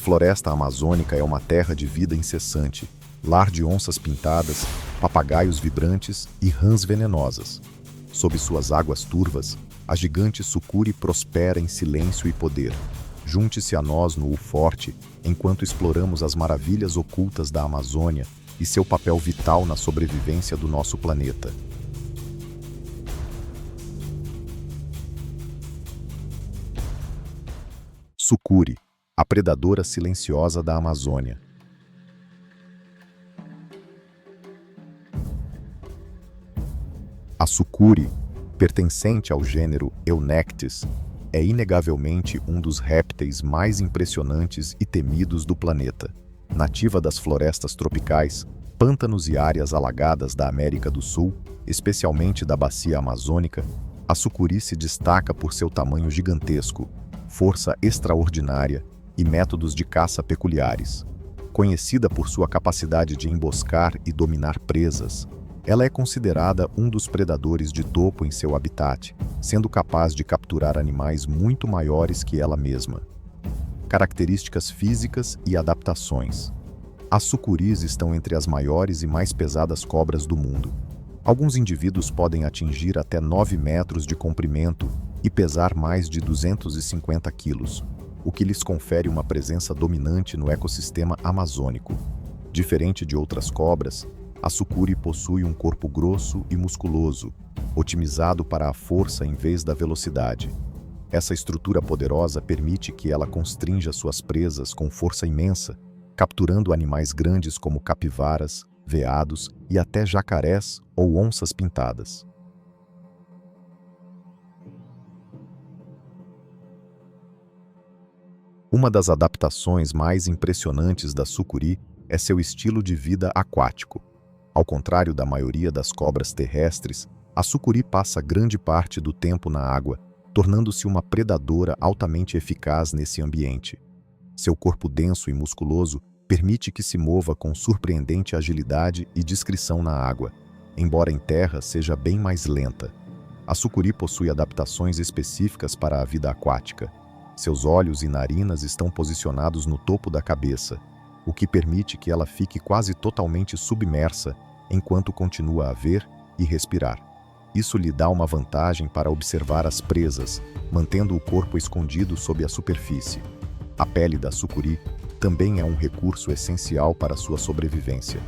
floresta amazônica é uma terra de vida incessante, lar de onças pintadas, papagaios vibrantes e rãs venenosas. Sob suas águas turvas, a gigante sucuri prospera em silêncio e poder. Junte-se a nós no forte, enquanto exploramos as maravilhas ocultas da Amazônia e seu papel vital na sobrevivência do nosso planeta. Sucuri, a predadora silenciosa da Amazônia. A sucuri, pertencente ao gênero Eunectes, é inegavelmente um dos répteis mais impressionantes e temidos do planeta. Nativa das florestas tropicais, pântanos e áreas alagadas da América do Sul, especialmente da bacia amazônica, a sucuri se destaca por seu tamanho gigantesco, força extraordinária e métodos de caça peculiares. Conhecida por sua capacidade de emboscar e dominar presas, ela é considerada um dos predadores de topo em seu habitat, sendo capaz de capturar animais muito maiores que ela mesma. Características físicas e adaptações. As sucuris estão entre as maiores e mais pesadas cobras do mundo. Alguns indivíduos podem atingir até 9 metros de comprimento e pesar mais de 250 quilos, o que lhes confere uma presença dominante no ecossistema amazônico. Diferente de outras cobras, a sucuri possui um corpo grosso e musculoso, otimizado para a força em vez da velocidade. Essa estrutura poderosa permite que ela constrinja suas presas com força imensa, capturando animais grandes como capivaras, veados e até jacarés ou onças pintadas. Uma das adaptações mais impressionantes da sucuri é seu estilo de vida aquático. Ao contrário da maioria das cobras terrestres, a sucuri passa grande parte do tempo na água, tornando-se uma predadora altamente eficaz nesse ambiente. Seu corpo denso e musculoso permite que se mova com surpreendente agilidade e discrição na água, embora em terra seja bem mais lenta. A sucuri possui adaptações específicas para a vida aquática. Seus olhos e narinas estão posicionados no topo da cabeça, o que permite que ela fique quase totalmente submersa enquanto continua a ver e respirar. Isso lhe dá uma vantagem para observar as presas, mantendo o corpo escondido sob a superfície. A pele da sucuri também é um recurso essencial para sua sobrevivência.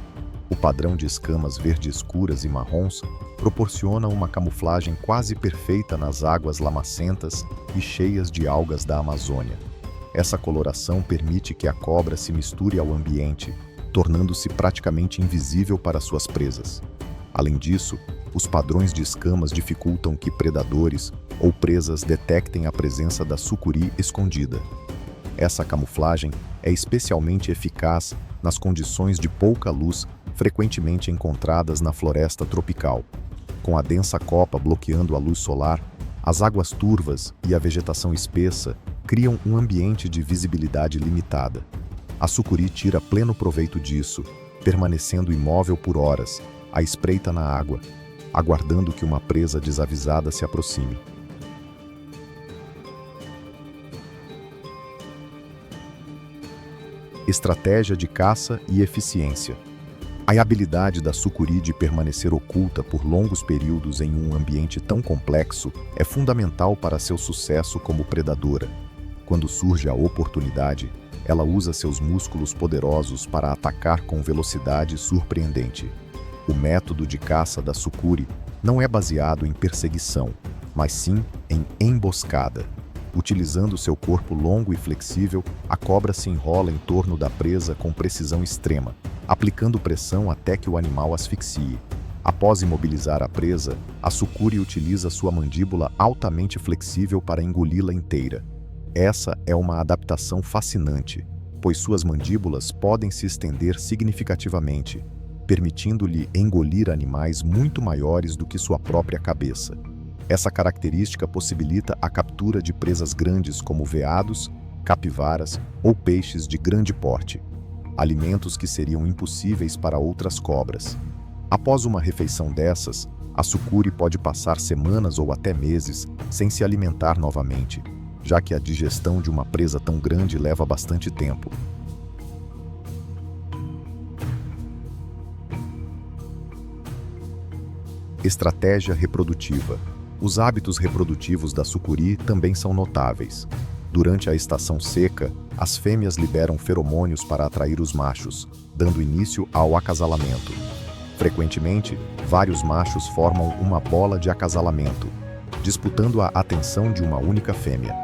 O padrão de escamas verde escuras e marrons proporciona uma camuflagem quase perfeita nas águas lamacentas e cheias de algas da Amazônia. Essa coloração permite que a cobra se misture ao ambiente, tornando-se praticamente invisível para suas presas. Além disso, os padrões de escamas dificultam que predadores ou presas detectem a presença da sucuri escondida. Essa camuflagem é especialmente eficaz nas condições de pouca luz frequentemente encontradas na floresta tropical. Com a densa copa bloqueando a luz solar, as águas turvas e a vegetação espessa criam um ambiente de visibilidade limitada. A sucuri tira pleno proveito disso, permanecendo imóvel por horas, à espreita na água, aguardando que uma presa desavisada se aproxime. Estratégia de caça e eficiência. A habilidade da sucuri de permanecer oculta por longos períodos em um ambiente tão complexo é fundamental para seu sucesso como predadora. Quando surge a oportunidade, ela usa seus músculos poderosos para atacar com velocidade surpreendente. O método de caça da sucuri não é baseado em perseguição, mas sim em emboscada. Utilizando seu corpo longo e flexível, a cobra se enrola em torno da presa com precisão extrema, aplicando pressão até que o animal asfixie. Após imobilizar a presa, a sucuri utiliza sua mandíbula altamente flexível para engoli-la inteira. Essa é uma adaptação fascinante, pois suas mandíbulas podem se estender significativamente, permitindo-lhe engolir animais muito maiores do que sua própria cabeça. Essa característica possibilita a captura de presas grandes como veados, capivaras ou peixes de grande porte, alimentos que seriam impossíveis para outras cobras. Após uma refeição dessas, a sucuri pode passar semanas ou até meses sem se alimentar novamente, já que a digestão de uma presa tão grande leva bastante tempo. Estratégia reprodutiva. Os hábitos reprodutivos da sucuri também são notáveis. Durante a estação seca, as fêmeas liberam feromônios para atrair os machos, dando início ao acasalamento. Frequentemente, vários machos formam uma bola de acasalamento, disputando a atenção de uma única fêmea.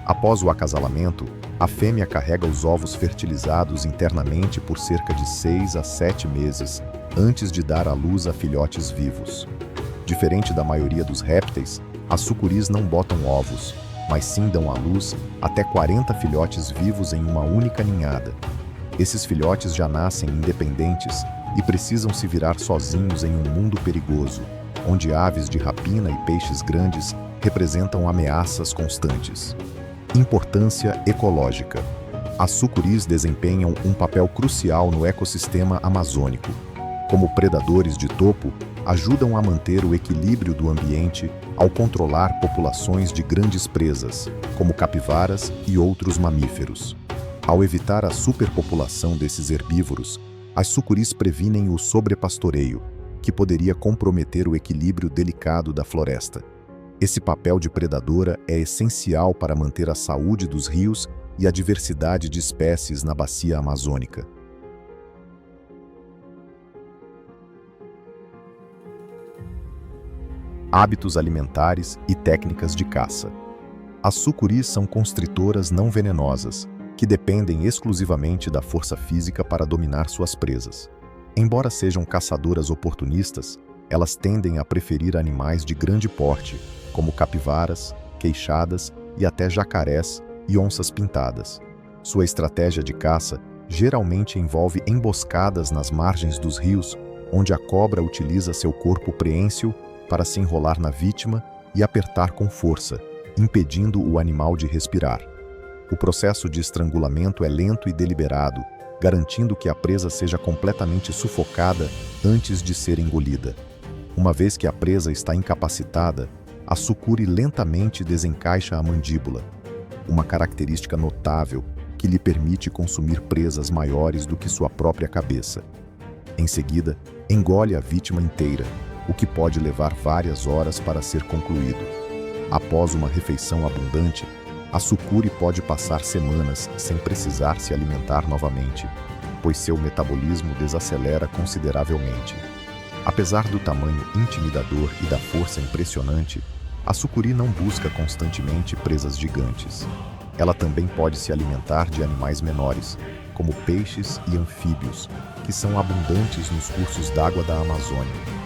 Após o acasalamento, a fêmea carrega os ovos fertilizados internamente por cerca de 6 a 7 meses, antes de dar à luz a filhotes vivos. Diferente da maioria dos répteis, as sucuris não botam ovos, mas sim dão à luz até 40 filhotes vivos em uma única ninhada. Esses filhotes já nascem independentes e precisam se virar sozinhos em um mundo perigoso, onde aves de rapina e peixes grandes representam ameaças constantes. Importância ecológica. As sucuris desempenham um papel crucial no ecossistema amazônico. Como predadores de topo, ajudam a manter o equilíbrio do ambiente ao controlar populações de grandes presas, como capivaras e outros mamíferos. Ao evitar a superpopulação desses herbívoros, as sucuris previnem o sobrepastoreio, que poderia comprometer o equilíbrio delicado da floresta. Esse papel de predadora é essencial para manter a saúde dos rios e a diversidade de espécies na bacia amazônica. Hábitos alimentares e técnicas de caça. As sucuris são constritoras não venenosas, que dependem exclusivamente da força física para dominar suas presas. Embora sejam caçadoras oportunistas, elas tendem a preferir animais de grande porte, como capivaras, queixadas e até jacarés e onças pintadas. Sua estratégia de caça geralmente envolve emboscadas nas margens dos rios, onde a cobra utiliza seu corpo preensil para se enrolar na vítima e apertar com força, impedindo o animal de respirar. O processo de estrangulamento é lento e deliberado, garantindo que a presa seja completamente sufocada antes de ser engolida. Uma vez que a presa está incapacitada, a sucuri lentamente desencaixa a mandíbula, uma característica notável que lhe permite consumir presas maiores do que sua própria cabeça. Em seguida, engole a vítima inteira, o que pode levar várias horas para ser concluído. Após uma refeição abundante, a sucuri pode passar semanas sem precisar se alimentar novamente, pois seu metabolismo desacelera consideravelmente. Apesar do tamanho intimidador e da força impressionante, a sucuri não busca constantemente presas gigantes. Ela também pode se alimentar de animais menores, como peixes e anfíbios, que são abundantes nos cursos d'água da Amazônia.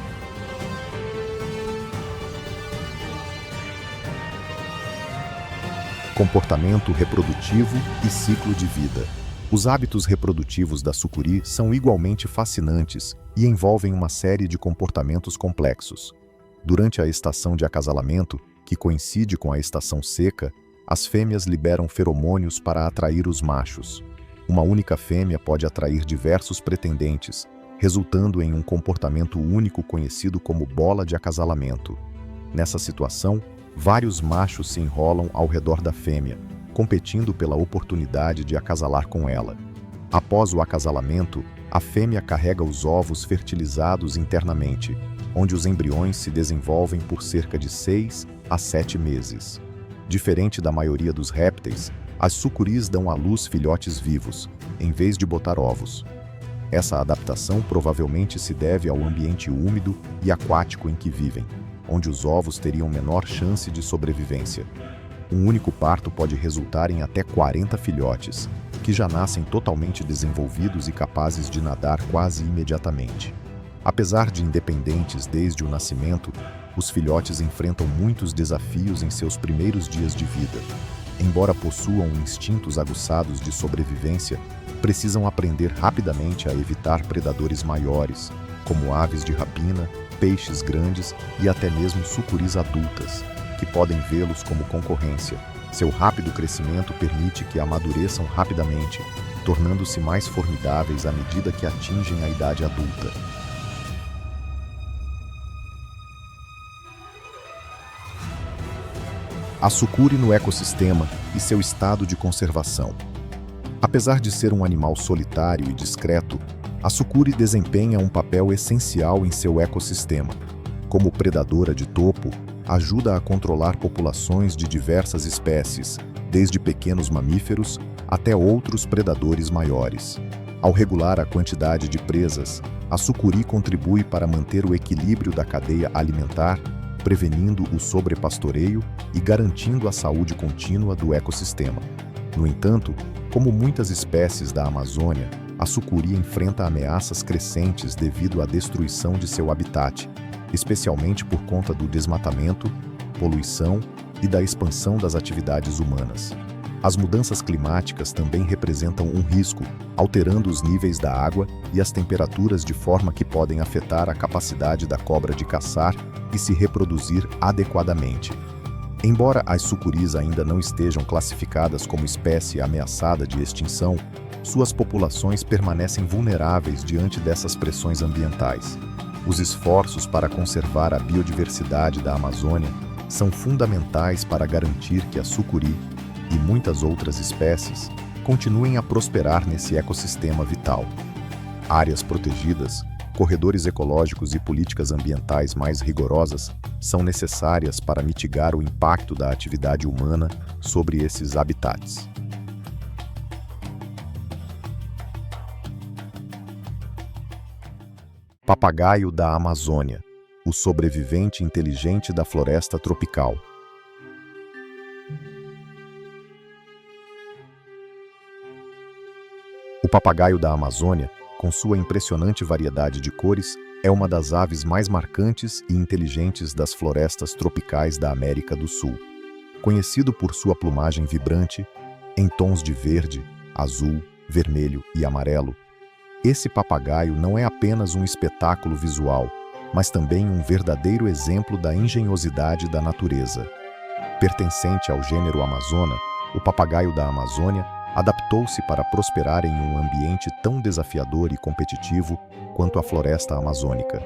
Comportamento reprodutivo e ciclo de vida. Os hábitos reprodutivos da sucuri são igualmente fascinantes e envolvem uma série de comportamentos complexos. Durante a estação de acasalamento, que coincide com a estação seca, as fêmeas liberam feromônios para atrair os machos. Uma única fêmea pode atrair diversos pretendentes, resultando em um comportamento único conhecido como bola de acasalamento. Nessa situação, vários machos se enrolam ao redor da fêmea, competindo pela oportunidade de acasalar com ela. Após o acasalamento, a fêmea carrega os ovos fertilizados internamente, onde os embriões se desenvolvem por cerca de 6 a 7 meses. Diferente da maioria dos répteis, as sucuris dão à luz filhotes vivos, em vez de botar ovos. Essa adaptação provavelmente se deve ao ambiente úmido e aquático em que vivem, onde os ovos teriam menor chance de sobrevivência. Um único parto pode resultar em até 40 filhotes, que já nascem totalmente desenvolvidos e capazes de nadar quase imediatamente. Apesar de independentes desde o nascimento, os filhotes enfrentam muitos desafios em seus primeiros dias de vida. Embora possuam instintos aguçados de sobrevivência, precisam aprender rapidamente a evitar predadores maiores, como aves de rapina, peixes grandes e até mesmo sucuris adultas, que podem vê-los como concorrência. Seu rápido crescimento permite que amadureçam rapidamente, tornando-se mais formidáveis à medida que atingem a idade adulta. A sucuri no ecossistema e seu estado de conservação. Apesar de ser um animal solitário e discreto, a sucuri desempenha um papel essencial em seu ecossistema. Como predadora de topo, ajuda a controlar populações de diversas espécies, desde pequenos mamíferos até outros predadores maiores. Ao regular a quantidade de presas, a sucuri contribui para manter o equilíbrio da cadeia alimentar, prevenindo o sobrepastoreio e garantindo a saúde contínua do ecossistema. No entanto, como muitas espécies da Amazônia, a sucuri enfrenta ameaças crescentes devido à destruição de seu habitat, especialmente por conta do desmatamento, poluição e da expansão das atividades humanas. As mudanças climáticas também representam um risco, alterando os níveis da água e as temperaturas de forma que podem afetar a capacidade da cobra de caçar e se reproduzir adequadamente. Embora as sucuris ainda não estejam classificadas como espécie ameaçada de extinção, suas populações permanecem vulneráveis diante dessas pressões ambientais. Os esforços para conservar a biodiversidade da Amazônia são fundamentais para garantir que a sucuri e muitas outras espécies continuem a prosperar nesse ecossistema vital. Áreas protegidas, corredores ecológicos e políticas ambientais mais rigorosas são necessárias para mitigar o impacto da atividade humana sobre esses habitats. Papagaio da Amazônia, o sobrevivente inteligente da floresta tropical. O papagaio da Amazônia, com sua impressionante variedade de cores, é uma das aves mais marcantes e inteligentes das florestas tropicais da América do Sul. Conhecido por sua plumagem vibrante, em tons de verde, azul, vermelho e amarelo, esse papagaio não é apenas um espetáculo visual, mas também um verdadeiro exemplo da engenhosidade da natureza. Pertencente ao gênero Amazona, o papagaio da Amazônia adaptou-se para prosperar em um ambiente tão desafiador e competitivo quanto a floresta amazônica.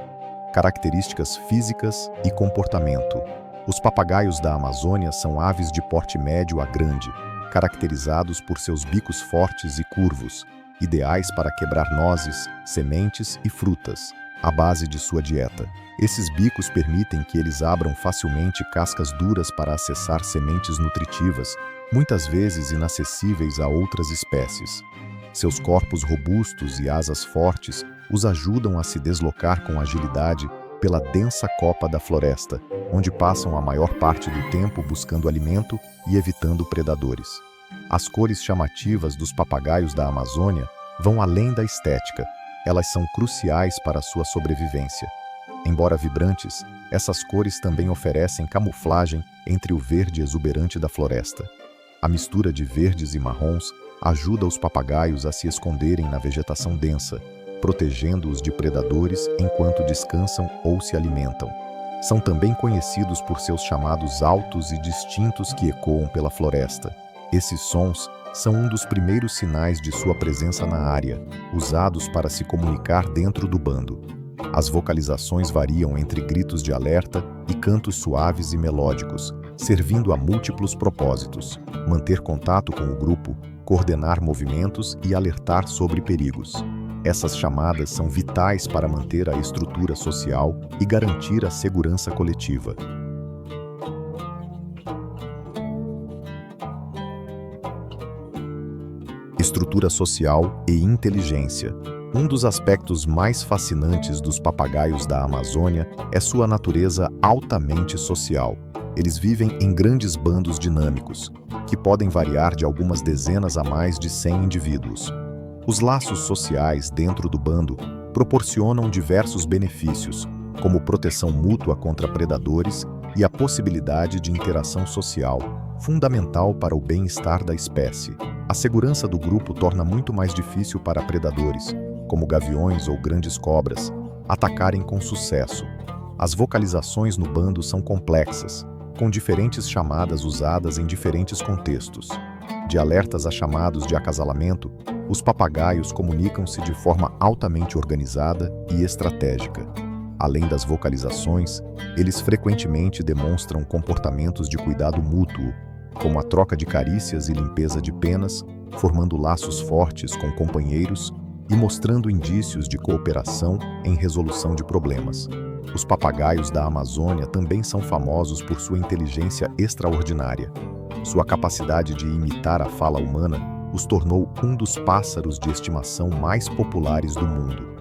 Características físicas e comportamento. Os papagaios da Amazônia são aves de porte médio a grande, caracterizados por seus bicos fortes e curvos, ideais para quebrar nozes, sementes e frutas, à base de sua dieta. Esses bicos permitem que eles abram facilmente cascas duras para acessar sementes nutritivas, muitas vezes inacessíveis a outras espécies. Seus corpos robustos e asas fortes os ajudam a se deslocar com agilidade pela densa copa da floresta, onde passam a maior parte do tempo buscando alimento e evitando predadores. As cores chamativas dos papagaios da Amazônia vão além da estética. Elas são cruciais para sua sobrevivência. Embora vibrantes, essas cores também oferecem camuflagem entre o verde exuberante da floresta. A mistura de verdes e marrons ajuda os papagaios a se esconderem na vegetação densa, protegendo-os de predadores enquanto descansam ou se alimentam. São também conhecidos por seus chamados altos e distintos que ecoam pela floresta. Esses sons são um dos primeiros sinais de sua presença na área, usados para se comunicar dentro do bando. As vocalizações variam entre gritos de alerta e cantos suaves e melódicos, servindo a múltiplos propósitos: manter contato com o grupo, coordenar movimentos e alertar sobre perigos. Essas chamadas são vitais para manter a estrutura social e garantir a segurança coletiva. Estrutura social e inteligência. Um dos aspectos mais fascinantes dos papagaios da Amazônia é sua natureza altamente social. Eles vivem em grandes bandos dinâmicos, que podem variar de algumas dezenas a mais de 100 indivíduos. Os laços sociais dentro do bando proporcionam diversos benefícios, como proteção mútua contra predadores e a possibilidade de interação social, fundamental para o bem-estar da espécie. A segurança do grupo torna muito mais difícil para predadores, como gaviões ou grandes cobras, atacarem com sucesso. As vocalizações no bando são complexas, com diferentes chamadas usadas em diferentes contextos. De alertas a chamados de acasalamento, os papagaios comunicam-se de forma altamente organizada e estratégica. Além das vocalizações, eles frequentemente demonstram comportamentos de cuidado mútuo, como a troca de carícias e limpeza de penas, formando laços fortes com companheiros e mostrando indícios de cooperação em resolução de problemas. Os papagaios da Amazônia também são famosos por sua inteligência extraordinária. Sua capacidade de imitar a fala humana os tornou um dos pássaros de estimação mais populares do mundo.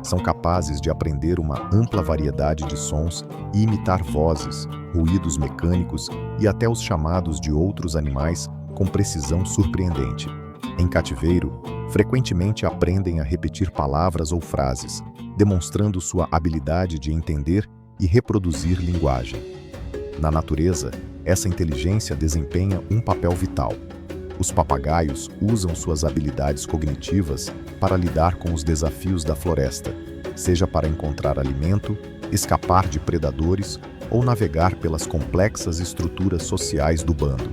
São capazes de aprender uma ampla variedade de sons e imitar vozes, ruídos mecânicos e até os chamados de outros animais com precisão surpreendente. Em cativeiro, frequentemente aprendem a repetir palavras ou frases, demonstrando sua habilidade de entender e reproduzir linguagem. Na natureza, essa inteligência desempenha um papel vital. Os papagaios usam suas habilidades cognitivas para lidar com os desafios da floresta, seja para encontrar alimento, escapar de predadores ou navegar pelas complexas estruturas sociais do bando.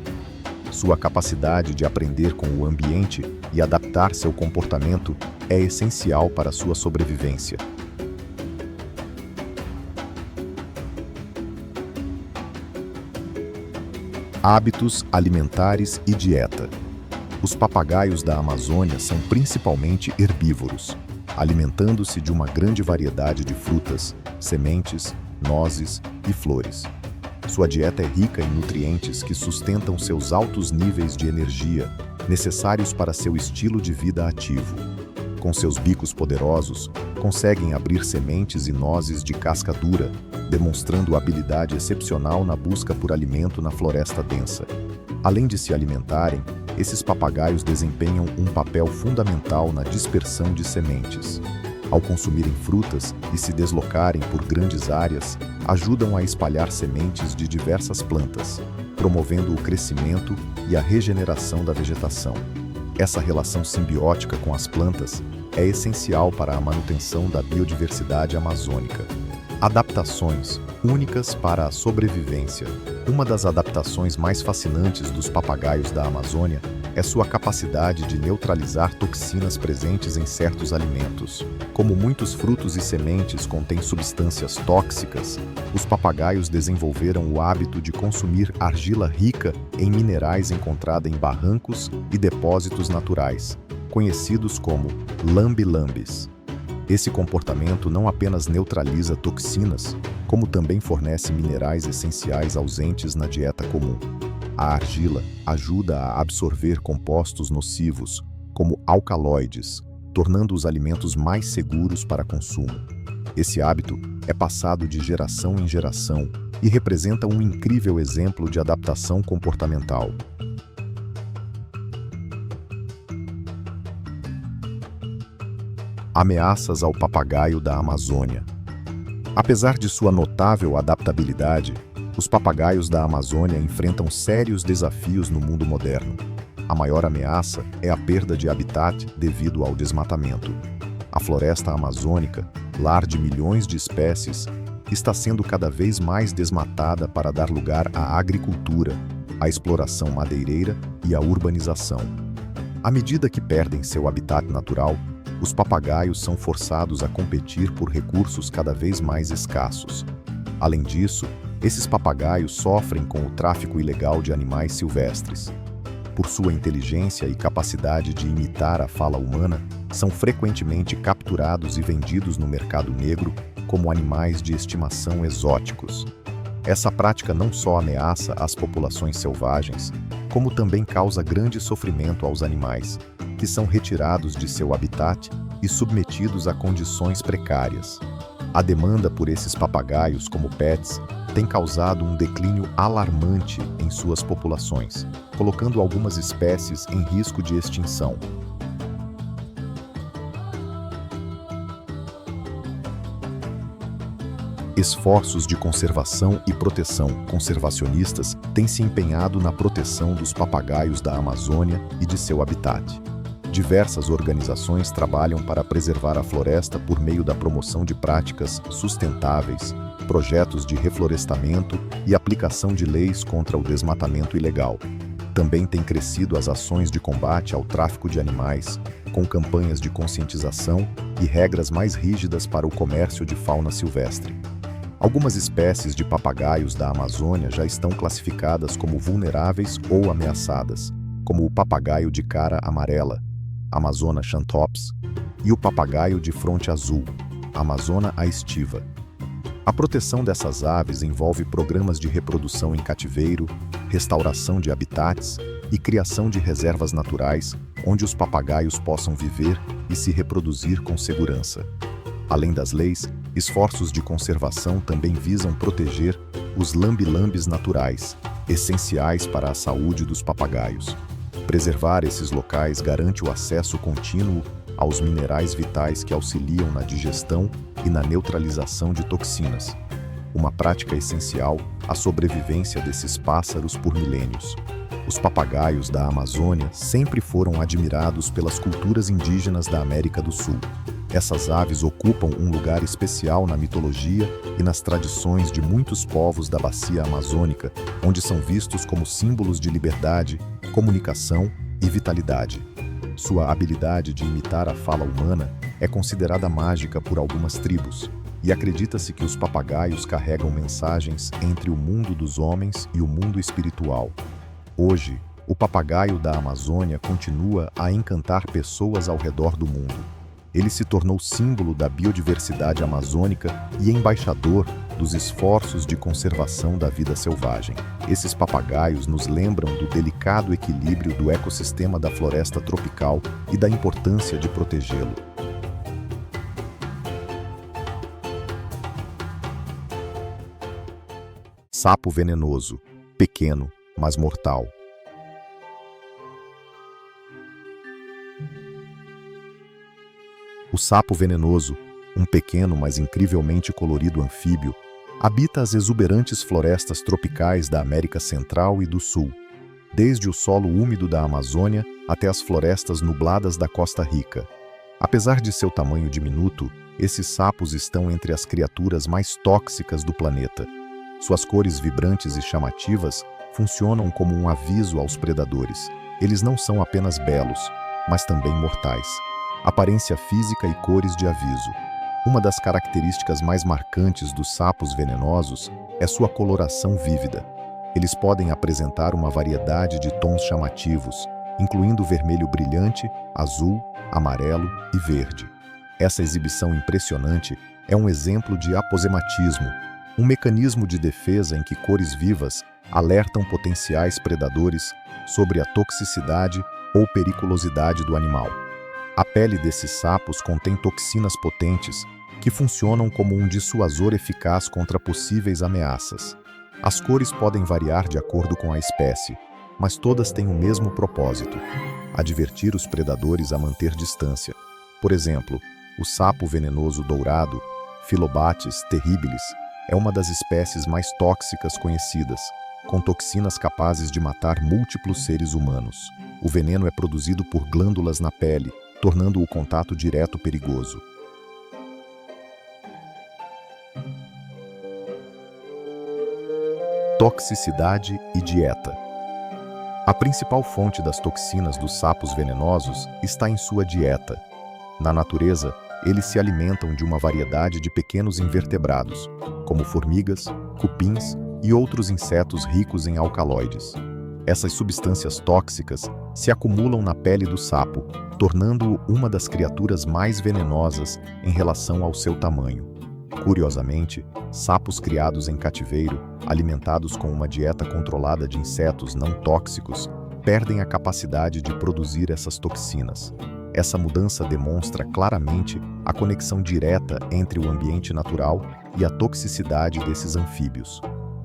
Sua capacidade de aprender com o ambiente e adaptar seu comportamento é essencial para sua sobrevivência. Hábitos alimentares e dieta. Os papagaios da Amazônia são principalmente herbívoros, alimentando-se de uma grande variedade de frutas, sementes, nozes e flores. Sua dieta é rica em nutrientes que sustentam seus altos níveis de energia, necessários para seu estilo de vida ativo. Com seus bicos poderosos, conseguem abrir sementes e nozes de casca dura, demonstrando habilidade excepcional na busca por alimento na floresta densa. Além de se alimentarem, esses papagaios desempenham um papel fundamental na dispersão de sementes. Ao consumirem frutas e se deslocarem por grandes áreas, ajudam a espalhar sementes de diversas plantas, promovendo o crescimento e a regeneração da vegetação. Essa relação simbiótica com as plantas é essencial para a manutenção da biodiversidade amazônica. Adaptações únicas para a sobrevivência. Uma das adaptações mais fascinantes dos papagaios da Amazônia é sua capacidade de neutralizar toxinas presentes em certos alimentos. Como muitos frutos e sementes contêm substâncias tóxicas, os papagaios desenvolveram o hábito de consumir argila rica em minerais encontrada em barrancos e depósitos naturais, conhecidos como lambe-lambes. Esse comportamento não apenas neutraliza toxinas, como também fornece minerais essenciais ausentes na dieta comum. A argila ajuda a absorver compostos nocivos, como alcaloides, tornando os alimentos mais seguros para consumo. Esse hábito é passado de geração em geração e representa um incrível exemplo de adaptação comportamental. Ameaças ao papagaio da Amazônia. Apesar de sua notável adaptabilidade, os papagaios da Amazônia enfrentam sérios desafios no mundo moderno. A maior ameaça é a perda de habitat devido ao desmatamento. A floresta amazônica, lar de milhões de espécies, está sendo cada vez mais desmatada para dar lugar à agricultura, à exploração madeireira e à urbanização. À medida que perdem seu habitat natural, os papagaios são forçados a competir por recursos cada vez mais escassos. Além disso, esses papagaios sofrem com o tráfico ilegal de animais silvestres. Por sua inteligência e capacidade de imitar a fala humana, são frequentemente capturados e vendidos no mercado negro como animais de estimação exóticos. Essa prática não só ameaça as populações selvagens, como também causa grande sofrimento aos animais, que são retirados de seu habitat e submetidos a condições precárias. A demanda por esses papagaios como pets tem causado um declínio alarmante em suas populações, colocando algumas espécies em risco de extinção. Esforços de conservação e proteção conservacionistas têm se empenhado na proteção dos papagaios da Amazônia e de seu habitat. Diversas organizações trabalham para preservar a floresta por meio da promoção de práticas sustentáveis, projetos de reflorestamento e aplicação de leis contra o desmatamento ilegal. Também têm crescido as ações de combate ao tráfico de animais, com campanhas de conscientização e regras mais rígidas para o comércio de fauna silvestre. Algumas espécies de papagaios da Amazônia já estão classificadas como vulneráveis ou ameaçadas, como o papagaio de cara amarela, Amazona xanthops, e o papagaio de fronte azul, Amazona aestiva. A proteção dessas aves envolve programas de reprodução em cativeiro, restauração de habitats e criação de reservas naturais onde os papagaios possam viver e se reproduzir com segurança. Além das leis, esforços de conservação também visam proteger os lambe-lambes naturais, essenciais para a saúde dos papagaios. Preservar esses locais garante o acesso contínuo aos minerais vitais que auxiliam na digestão e na neutralização de toxinas, uma prática essencial à sobrevivência desses pássaros por milênios. Os papagaios da Amazônia sempre foram admirados pelas culturas indígenas da América do Sul. Essas aves ocupam um lugar especial na mitologia e nas tradições de muitos povos da bacia amazônica, onde são vistos como símbolos de liberdade, comunicação e vitalidade. Sua habilidade de imitar a fala humana é considerada mágica por algumas tribos, e acredita-se que os papagaios carregam mensagens entre o mundo dos homens e o mundo espiritual. Hoje, o papagaio da Amazônia continua a encantar pessoas ao redor do mundo. Ele se tornou símbolo da biodiversidade amazônica e embaixador dos esforços de conservação da vida selvagem. Esses papagaios nos lembram do delicado equilíbrio do ecossistema da floresta tropical e da importância de protegê-lo. Sapo venenoso, pequeno, mas mortal. O sapo venenoso, um pequeno mas incrivelmente colorido anfíbio, habita as exuberantes florestas tropicais da América Central e do Sul, desde o solo úmido da Amazônia até as florestas nubladas da Costa Rica. Apesar de seu tamanho diminuto, esses sapos estão entre as criaturas mais tóxicas do planeta. Suas cores vibrantes e chamativas funcionam como um aviso aos predadores. Eles não são apenas belos, mas também mortais. Aparência física e cores de aviso. Uma das características mais marcantes dos sapos venenosos é sua coloração vívida. Eles podem apresentar uma variedade de tons chamativos, incluindo vermelho brilhante, azul, amarelo e verde. Essa exibição impressionante é um exemplo de aposematismo, um mecanismo de defesa em que cores vivas alertam potenciais predadores sobre a toxicidade ou periculosidade do animal. A pele desses sapos contém toxinas potentes que funcionam como um dissuasor eficaz contra possíveis ameaças. As cores podem variar de acordo com a espécie, mas todas têm o mesmo propósito: advertir os predadores a manter distância. Por exemplo, o sapo venenoso dourado, Phyllobates terribilis, é uma das espécies mais tóxicas conhecidas, com toxinas capazes de matar múltiplos seres humanos. O veneno é produzido por glândulas na pele, tornando o contato direto perigoso. Toxicidade e dieta. A principal fonte das toxinas dos sapos venenosos está em sua dieta. Na natureza, eles se alimentam de uma variedade de pequenos invertebrados, como formigas, cupins e outros insetos ricos em alcaloides. Essas substâncias tóxicas se acumulam na pele do sapo, tornando-o uma das criaturas mais venenosas em relação ao seu tamanho. Curiosamente, sapos criados em cativeiro, alimentados com uma dieta controlada de insetos não tóxicos, perdem a capacidade de produzir essas toxinas. Essa mudança demonstra claramente a conexão direta entre o ambiente natural e a toxicidade desses anfíbios.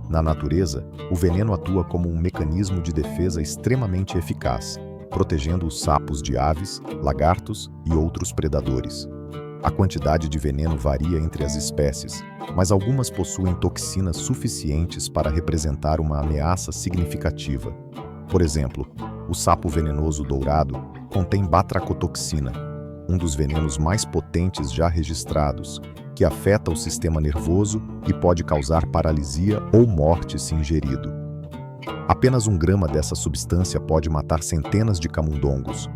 Na natureza, o veneno atua como um mecanismo de defesa extremamente eficaz, protegendo os sapos de aves, lagartos e outros predadores. A quantidade de veneno varia entre as espécies, mas algumas possuem toxinas suficientes para representar uma ameaça significativa. Por exemplo, o sapo venenoso dourado contém batracotoxina, um dos venenos mais potentes já registrados, que afeta o sistema nervoso e pode causar paralisia ou morte se ingerido. Apenas 1 grama dessa substância pode matar centenas de camundongos,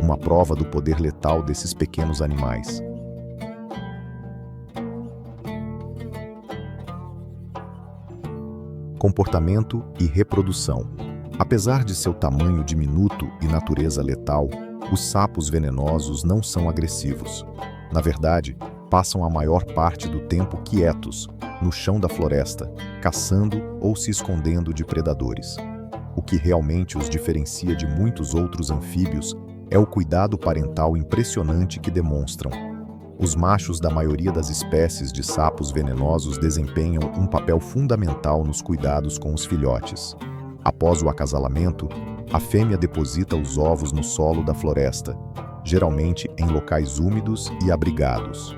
uma prova do poder letal desses pequenos animais. Comportamento e reprodução. Apesar de seu tamanho diminuto e natureza letal, os sapos venenosos não são agressivos. Na verdade, passam a maior parte do tempo quietos, no chão da floresta, caçando ou se escondendo de predadores. O que realmente os diferencia de muitos outros anfíbios é o cuidado parental impressionante que demonstram. Os machos da maioria das espécies de sapos venenosos desempenham um papel fundamental nos cuidados com os filhotes. Após o acasalamento, a fêmea deposita os ovos no solo da floresta, geralmente em locais úmidos e abrigados.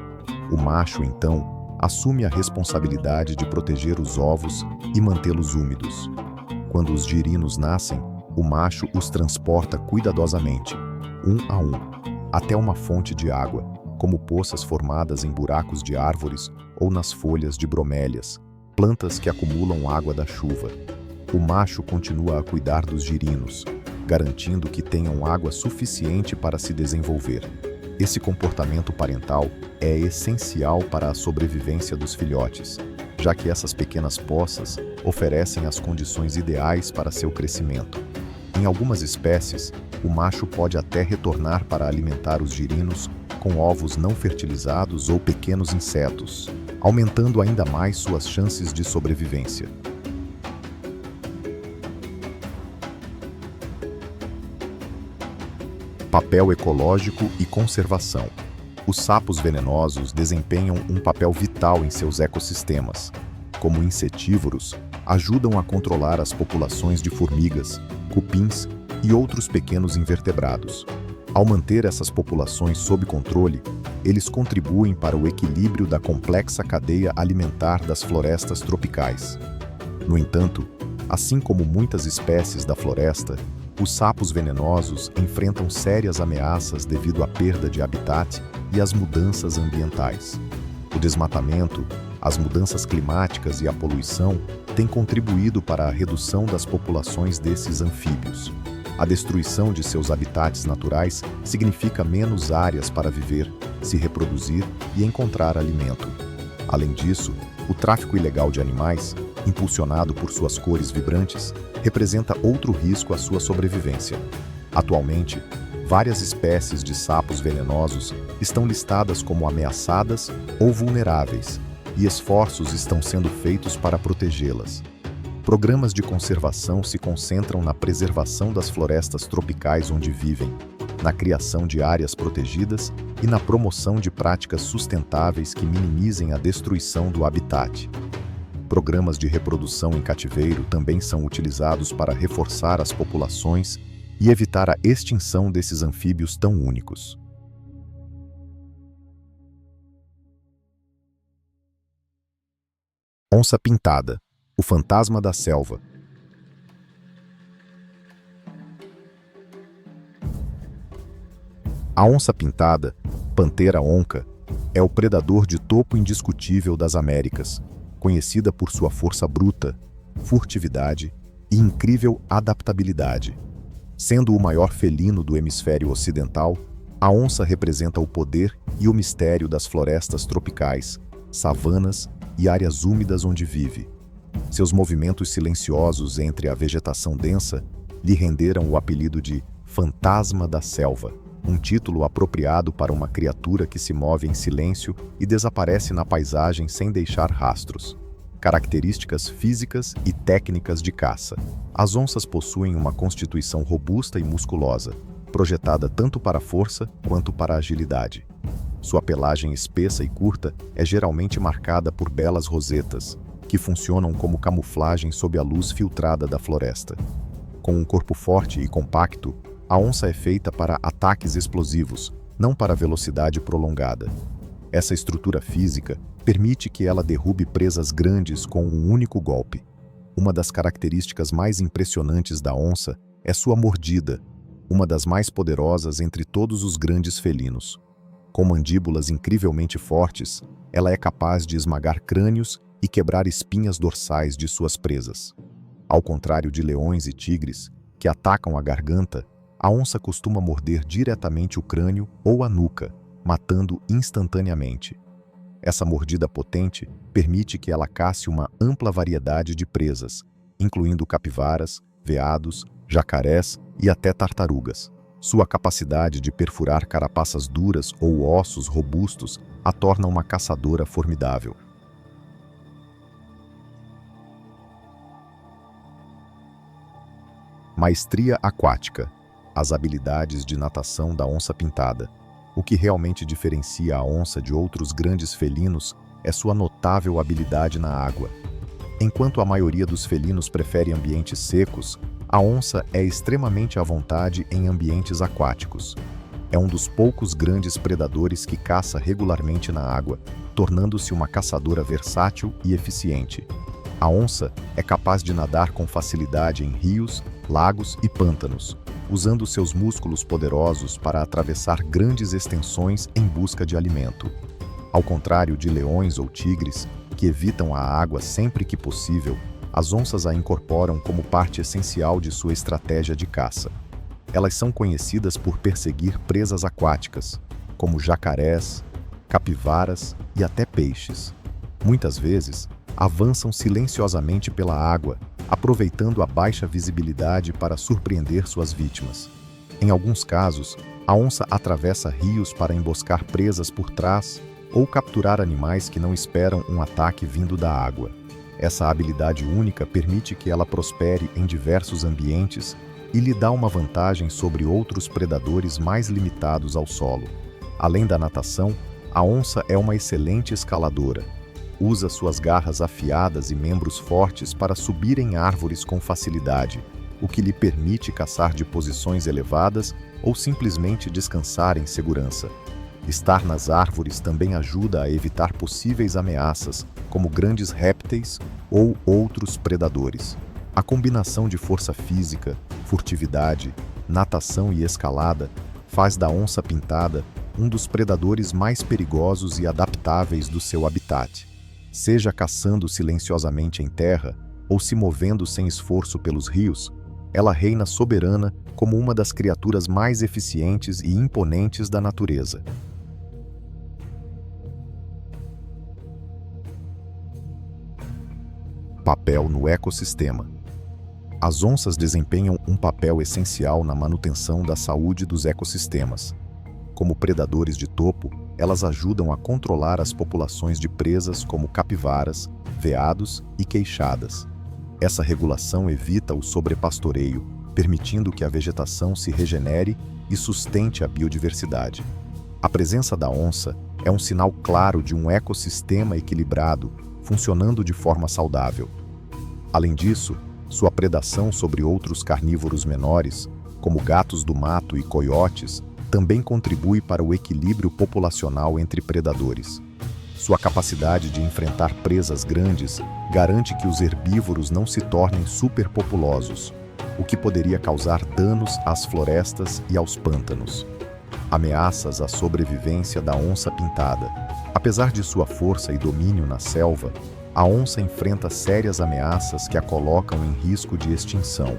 O macho, então, assume a responsabilidade de proteger os ovos e mantê-los úmidos. Quando os girinos nascem, o macho os transporta cuidadosamente, um a um, até uma fonte de água, como poças formadas em buracos de árvores ou nas folhas de bromélias, plantas que acumulam água da chuva. O macho continua a cuidar dos girinos, garantindo que tenham água suficiente para se desenvolver. Esse comportamento parental é essencial para a sobrevivência dos filhotes, já que essas pequenas poças oferecem as condições ideais para seu crescimento. Em algumas espécies, o macho pode até retornar para alimentar os girinos com ovos não fertilizados ou pequenos insetos, aumentando ainda mais suas chances de sobrevivência. Papel ecológico e conservação. Os sapos venenosos desempenham um papel vital em seus ecossistemas. Como insetívoros, ajudam a controlar as populações de formigas, cupins e outros pequenos invertebrados. Ao manter essas populações sob controle, eles contribuem para o equilíbrio da complexa cadeia alimentar das florestas tropicais. No entanto, assim como muitas espécies da floresta, os sapos venenosos enfrentam sérias ameaças devido à perda de habitat e às mudanças ambientais. O desmatamento, as mudanças climáticas e a poluição têm contribuído para a redução das populações desses anfíbios. A destruição de seus habitats naturais significa menos áreas para viver, se reproduzir e encontrar alimento. Além disso, o tráfico ilegal de animais, impulsionado por suas cores vibrantes, representa outro risco à sua sobrevivência. Atualmente, várias espécies de sapos venenosos estão listadas como ameaçadas ou vulneráveis, e esforços estão sendo feitos para protegê-las. Programas de conservação se concentram na preservação das florestas tropicais onde vivem, na criação de áreas protegidas e na promoção de práticas sustentáveis que minimizem a destruição do habitat. Programas de reprodução em cativeiro também são utilizados para reforçar as populações e evitar a extinção desses anfíbios tão únicos. Onça-pintada, o fantasma da selva. A onça-pintada, Panthera onca, é o predador de topo indiscutível das Américas, conhecida por sua força bruta, furtividade e incrível adaptabilidade. Sendo o maior felino do hemisfério ocidental, a onça representa o poder e o mistério das florestas tropicais, savanas e áreas úmidas onde vive. Seus movimentos silenciosos entre a vegetação densa lhe renderam o apelido de Fantasma da Selva, um título apropriado para uma criatura que se move em silêncio e desaparece na paisagem sem deixar rastros. Características físicas e técnicas de caça. As onças possuem uma constituição robusta e musculosa, projetada tanto para a força quanto para a agilidade. Sua pelagem espessa e curta é geralmente marcada por belas rosetas, que funcionam como camuflagem sob a luz filtrada da floresta. Com um corpo forte e compacto, a onça é feita para ataques explosivos, não para velocidade prolongada. Essa estrutura física permite que ela derrube presas grandes com um único golpe. Uma das características mais impressionantes da onça é sua mordida, uma das mais poderosas entre todos os grandes felinos. Com mandíbulas incrivelmente fortes, ela é capaz de esmagar crânios e quebrar espinhas dorsais de suas presas. Ao contrário de leões e tigres, que atacam a garganta, a onça costuma morder diretamente o crânio ou a nuca, matando instantaneamente. Essa mordida potente permite que ela casse uma ampla variedade de presas, incluindo capivaras, veados, jacarés e até tartarugas. Sua capacidade de perfurar carapaças duras ou ossos robustos a torna uma caçadora formidável. Maestria aquática. As habilidades de natação da onça-pintada. O que realmente diferencia a onça de outros grandes felinos é sua notável habilidade na água. Enquanto a maioria dos felinos prefere ambientes secos, a onça é extremamente à vontade em ambientes aquáticos. É um dos poucos grandes predadores que caça regularmente na água, tornando-se uma caçadora versátil e eficiente. A onça é capaz de nadar com facilidade em rios, lagos e pântanos, usando seus músculos poderosos para atravessar grandes extensões em busca de alimento. Ao contrário de leões ou tigres, que evitam a água sempre que possível, as onças a incorporam como parte essencial de sua estratégia de caça. Elas são conhecidas por perseguir presas aquáticas, como jacarés, capivaras e até peixes. Muitas vezes, avançam silenciosamente pela água, aproveitando a baixa visibilidade para surpreender suas vítimas. Em alguns casos, a onça atravessa rios para emboscar presas por trás ou capturar animais que não esperam um ataque vindo da água. Essa habilidade única permite que ela prospere em diversos ambientes e lhe dá uma vantagem sobre outros predadores mais limitados ao solo. Além da natação, a onça é uma excelente escaladora. Usa suas garras afiadas e membros fortes para subir em árvores com facilidade, o que lhe permite caçar de posições elevadas ou simplesmente descansar em segurança. Estar nas árvores também ajuda a evitar possíveis ameaças, como grandes répteis ou outros predadores. A combinação de força física, furtividade, natação e escalada faz da onça-pintada um dos predadores mais perigosos e adaptáveis do seu habitat. Seja caçando silenciosamente em terra ou se movendo sem esforço pelos rios, ela reina soberana como uma das criaturas mais eficientes e imponentes da natureza. Papel no ecossistema. As onças desempenham um papel essencial na manutenção da saúde dos ecossistemas. Como predadores de topo, elas ajudam a controlar as populações de presas como capivaras, veados e queixadas. Essa regulação evita o sobrepastoreio, permitindo que a vegetação se regenere e sustente a biodiversidade. A presença da onça é um sinal claro de um ecossistema equilibrado, funcionando de forma saudável. Além disso, sua predação sobre outros carnívoros menores, como gatos do mato e coiotes, também contribui para o equilíbrio populacional entre predadores. Sua capacidade de enfrentar presas grandes garante que os herbívoros não se tornem superpopulosos, o que poderia causar danos às florestas e aos pântanos. Ameaças à sobrevivência da onça-pintada. Apesar de sua força e domínio na selva, a onça enfrenta sérias ameaças que a colocam em risco de extinção.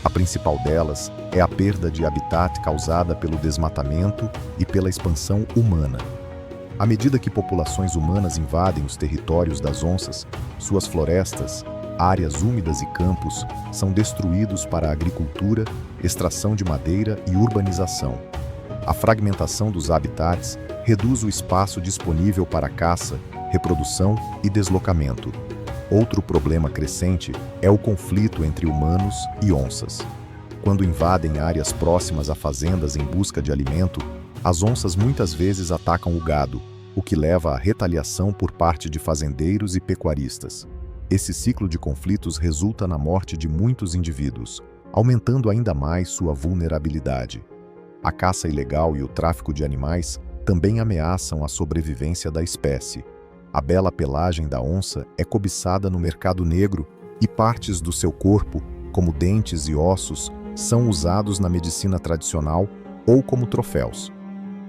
A principal delas é a perda de habitat causada pelo desmatamento e pela expansão humana. À medida que populações humanas invadem os territórios das onças, suas florestas, áreas úmidas e campos são destruídos para a agricultura, extração de madeira e urbanização. A fragmentação dos habitats reduz o espaço disponível para caça, reprodução e deslocamento. Outro problema crescente é o conflito entre humanos e onças. Quando invadem áreas próximas a fazendas em busca de alimento, as onças muitas vezes atacam o gado, o que leva à retaliação por parte de fazendeiros e pecuaristas. Esse ciclo de conflitos resulta na morte de muitos indivíduos, aumentando ainda mais sua vulnerabilidade. A caça ilegal e o tráfico de animais também ameaçam a sobrevivência da espécie. A bela pelagem da onça é cobiçada no mercado negro e partes do seu corpo, como dentes e ossos, são usados na medicina tradicional ou como troféus.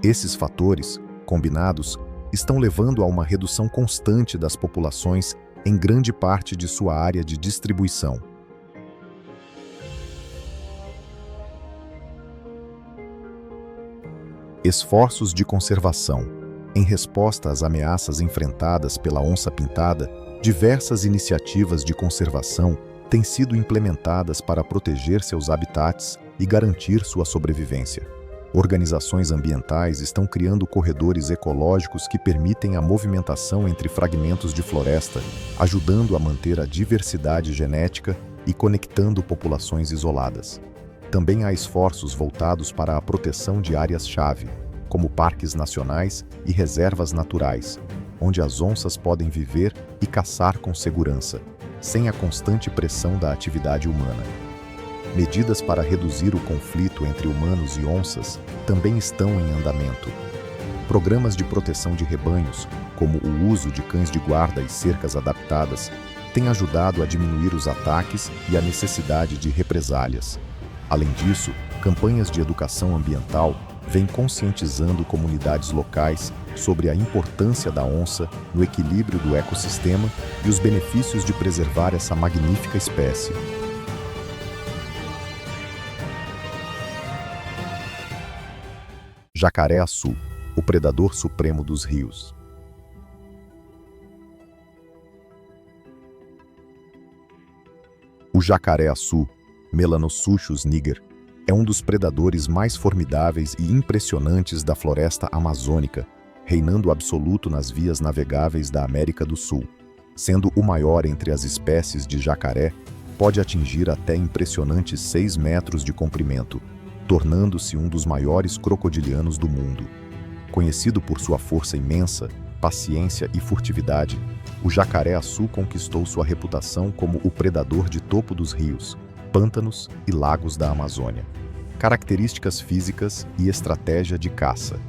Esses fatores, combinados, estão levando a uma redução constante das populações em grande parte de sua área de distribuição. Esforços de conservação. Em resposta às ameaças enfrentadas pela onça-pintada, diversas iniciativas de conservação têm sido implementadas para proteger seus habitats e garantir sua sobrevivência. Organizações ambientais estão criando corredores ecológicos que permitem a movimentação entre fragmentos de floresta, ajudando a manter a diversidade genética e conectando populações isoladas. Também há esforços voltados para a proteção de áreas-chave, como parques nacionais e reservas naturais, onde as onças podem viver e caçar com segurança, sem a constante pressão da atividade humana. Medidas para reduzir o conflito entre humanos e onças também estão em andamento. Programas de proteção de rebanhos, como o uso de cães de guarda e cercas adaptadas, têm ajudado a diminuir os ataques e a necessidade de represálias. Além disso, campanhas de educação ambiental vêm conscientizando comunidades locais sobre a importância da onça no equilíbrio do ecossistema e os benefícios de preservar essa magnífica espécie. Jacaré-açu, o predador supremo dos rios. O jacaré-açu, Melanosuchus niger, é um dos predadores mais formidáveis e impressionantes da floresta amazônica, reinando absoluto nas vias navegáveis da América do Sul. Sendo o maior entre as espécies de jacaré, pode atingir até impressionantes 6 metros de comprimento, tornando-se um dos maiores crocodilianos do mundo. Conhecido por sua força imensa, paciência e furtividade, o jacaré-açu conquistou sua reputação como o predador de topo dos rios, pântanos e lagos da Amazônia. Características físicas e estratégia de caça.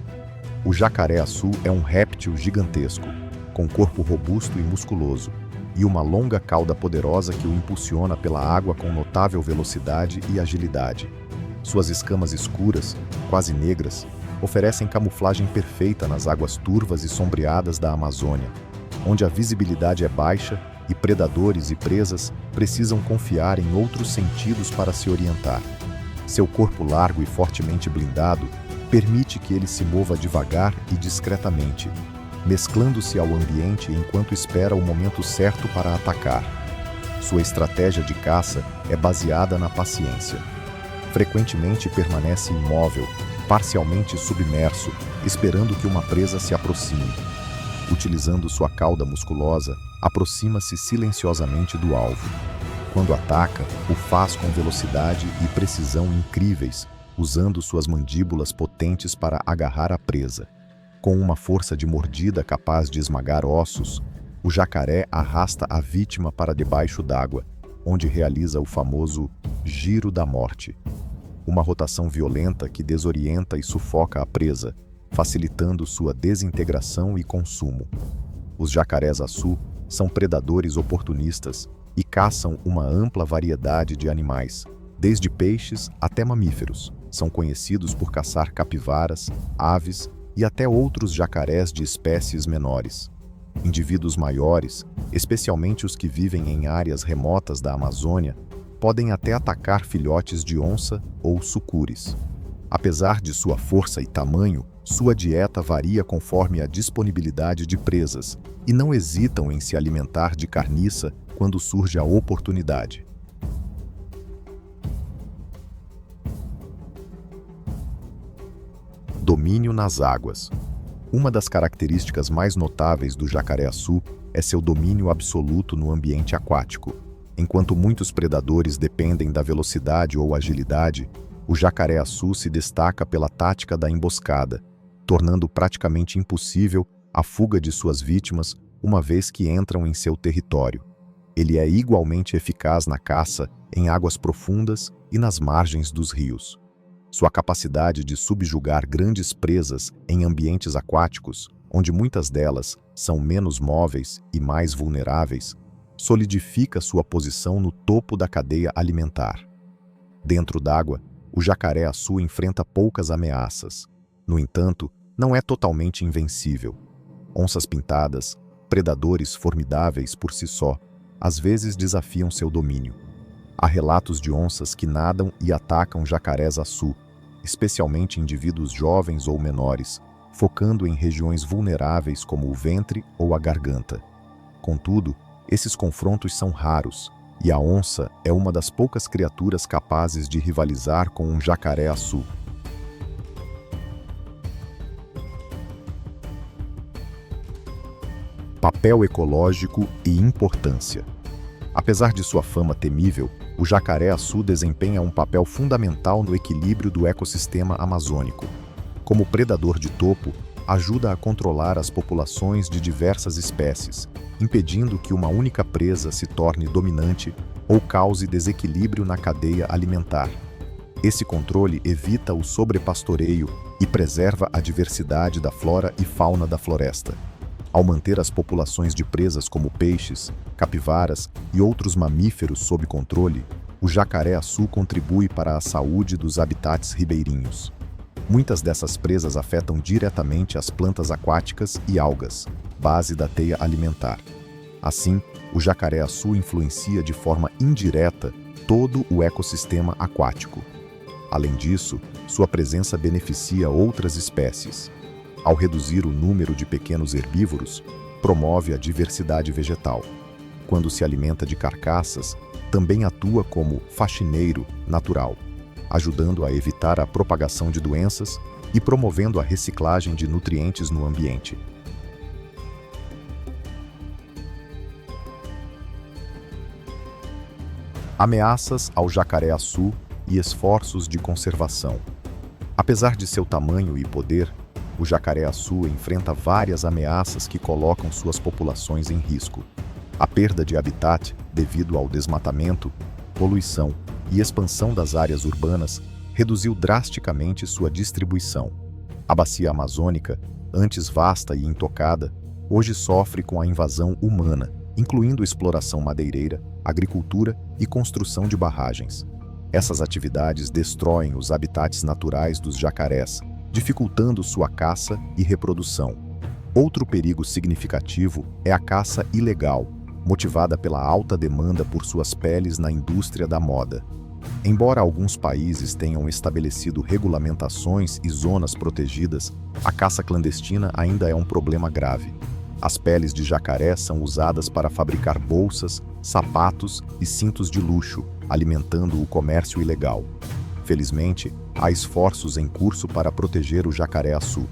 O jacaré-açu é um réptil gigantesco, com corpo robusto e musculoso, e uma longa cauda poderosa que o impulsiona pela água com notável velocidade e agilidade. Suas escamas escuras, quase negras, oferecem camuflagem perfeita nas águas turvas e sombreadas da Amazônia, onde a visibilidade é baixa e predadores e presas precisam confiar em outros sentidos para se orientar. Seu corpo largo e fortemente blindado permite que ele se mova devagar e discretamente, mesclando-se ao ambiente enquanto espera o momento certo para atacar. Sua estratégia de caça é baseada na paciência. Frequentemente permanece imóvel, parcialmente submerso, esperando que uma presa se aproxime. Utilizando sua cauda musculosa, aproxima-se silenciosamente do alvo. Quando ataca, o faz com velocidade e precisão incríveis, usando suas mandíbulas potentes para agarrar a presa. Com uma força de mordida capaz de esmagar ossos, o jacaré arrasta a vítima para debaixo d'água, onde realiza o famoso giro da morte. Uma rotação violenta que desorienta e sufoca a presa, facilitando sua desintegração e consumo. Os jacarés-açu são predadores oportunistas e caçam uma ampla variedade de animais, desde peixes até mamíferos. São conhecidos por caçar capivaras, aves e até outros jacarés de espécies menores. Indivíduos maiores, especialmente os que vivem em áreas remotas da Amazônia, podem até atacar filhotes de onça ou sucures. Apesar de sua força e tamanho, sua dieta varia conforme a disponibilidade de presas e não hesitam em se alimentar de carniça quando surge a oportunidade. Domínio nas águas. Uma das características mais notáveis do jacaré-açu é seu domínio absoluto no ambiente aquático. Enquanto muitos predadores dependem da velocidade ou agilidade, o jacaré-açu se destaca pela tática da emboscada, tornando praticamente impossível a fuga de suas vítimas uma vez que entram em seu território. Ele é igualmente eficaz na caça em águas profundas e nas margens dos rios. Sua capacidade de subjugar grandes presas em ambientes aquáticos, onde muitas delas são menos móveis e mais vulneráveis, solidifica sua posição no topo da cadeia alimentar. Dentro d'água, o jacaré-açu enfrenta poucas ameaças. No entanto, não é totalmente invencível. Onças pintadas, predadores formidáveis por si só, às vezes desafiam seu domínio. Há relatos de onças que nadam e atacam jacarés-açu, especialmente indivíduos jovens ou menores, focando em regiões vulneráveis como o ventre ou a garganta. Contudo, esses confrontos são raros, e a onça é uma das poucas criaturas capazes de rivalizar com um jacaré-açu. Papel ecológico e importância. Apesar de sua fama temível, o jacaré-açu desempenha um papel fundamental no equilíbrio do ecossistema amazônico. Como predador de topo, ajuda a controlar as populações de diversas espécies, impedindo que uma única presa se torne dominante ou cause desequilíbrio na cadeia alimentar. Esse controle evita o sobrepastoreio e preserva a diversidade da flora e fauna da floresta. Ao manter as populações de presas como peixes, capivaras e outros mamíferos sob controle, o jacaré-açu contribui para a saúde dos habitats ribeirinhos. Muitas dessas presas afetam diretamente as plantas aquáticas e algas, base da teia alimentar. Assim, o jacaré-açu influencia de forma indireta todo o ecossistema aquático. Além disso, sua presença beneficia outras espécies. Ao reduzir o número de pequenos herbívoros, promove a diversidade vegetal. Quando se alimenta de carcaças, também atua como faxineiro natural, ajudando a evitar a propagação de doenças e promovendo a reciclagem de nutrientes no ambiente. Ameaças ao jacaré-açu e esforços de conservação. Apesar de seu tamanho e poder, o jacaré-açu enfrenta várias ameaças que colocam suas populações em risco. A perda de habitat devido ao desmatamento, poluição e expansão das áreas urbanas reduziu drasticamente sua distribuição. A bacia amazônica, antes vasta e intocada, hoje sofre com a invasão humana, incluindo exploração madeireira, agricultura e construção de barragens. Essas atividades destroem os habitats naturais dos jacarés, dificultando sua caça e reprodução. Outro perigo significativo é a caça ilegal, motivada pela alta demanda por suas peles na indústria da moda. Embora alguns países tenham estabelecido regulamentações e zonas protegidas, a caça clandestina ainda é um problema grave. As peles de jacaré são usadas para fabricar bolsas, sapatos e cintos de luxo, alimentando o comércio ilegal. Felizmente, há esforços em curso para proteger o jacaré-açu.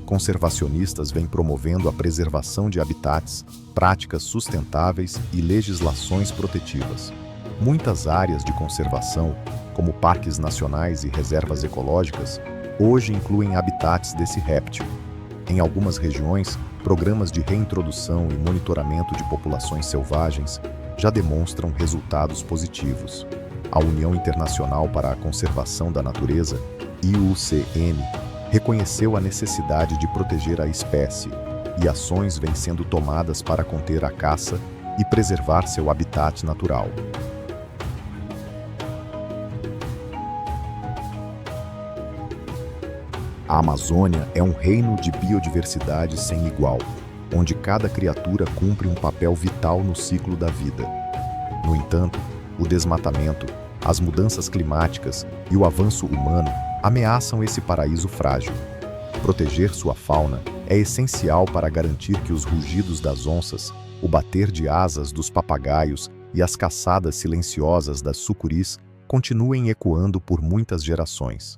Conservacionistas vêm promovendo a preservação de habitats, práticas sustentáveis e legislações protetivas. Muitas áreas de conservação, como parques nacionais e reservas ecológicas, hoje incluem habitats desse réptil. Em algumas regiões, programas de reintrodução e monitoramento de populações selvagens já demonstram resultados positivos. A União Internacional para a Conservação da Natureza, IUCN, reconheceu a necessidade de proteger a espécie, e ações vêm sendo tomadas para conter a caça e preservar seu habitat natural. A Amazônia é um reino de biodiversidade sem igual, onde cada criatura cumpre um papel vital no ciclo da vida. No entanto, o desmatamento, as mudanças climáticas e o avanço humano ameaçam esse paraíso frágil. Proteger sua fauna é essencial para garantir que os rugidos das onças, o bater de asas dos papagaios e as caçadas silenciosas das sucuris continuem ecoando por muitas gerações.